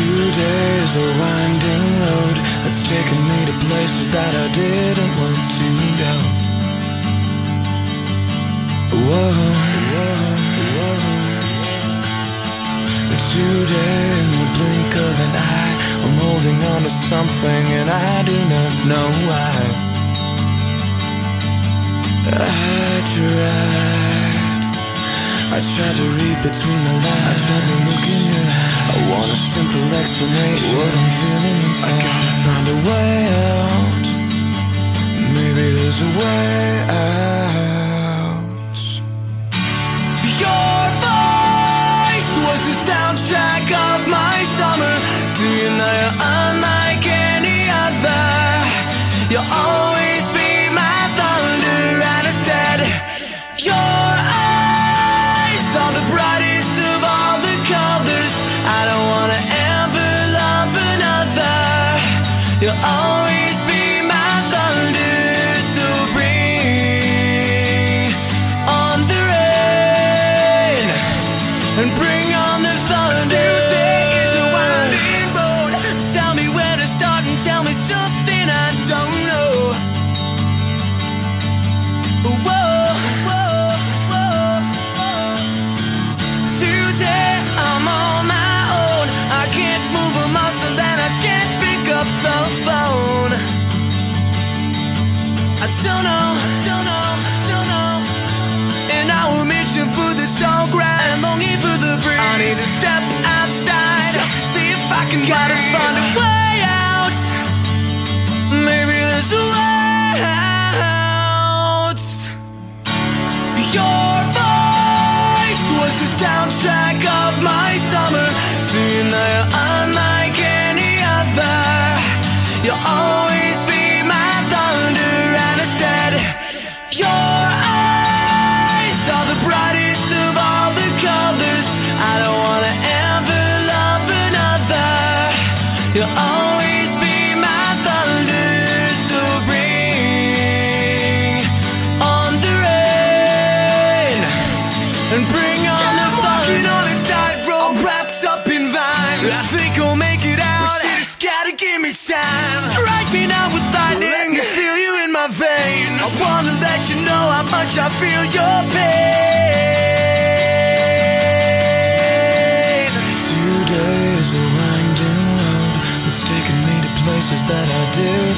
Today's a winding road that's taken me to places that I didn't want to go. Whoa, whoa, whoa. Today, in the blink of an eye, I'm holding on to something and I do not know why. I tried to read between the lines. I tried to look in your eyes. I want a simple explanation what I'm feeling inside. I gotta find a way out. Maybe there's a way out. Your voice was the soundtrack of my summer. To you now you're unlike any other. You'll always be my thunder. And I said, your eyes are the brightest of all the colors. I don't wanna ever love another. You'll always be my thunder. So bring on the rain and bring on the thunder. Today is a winding road. Tell me where to start and tell me something I don't know. Whoa, whoa, whoa. Today I'm on my own. I can't move a muscle and I can't pick up the phone. I don't know, don't know, don't know. And now we're reaching for the tall grass and longing for the breeze. I need to step outside just to see if I can gotta find a way out. Maybe there's a way out. Your voice was the soundtrack of my summer. To you now you're unlike any other. You'll always be my thunder. And I said, your eyes are the brightest of all the colors. I don't wanna ever love another. You'll always be my thunder. So bring on the rain and bring on the thunder. Walking on a tightrope wrapped up in vines. I think I'll make it out, but you just gotta give me time. Strike me now with lightning, let me feel you in my veins. I wanna let you know how much I feel your pain. Today is a winding road that's taken me to places that I did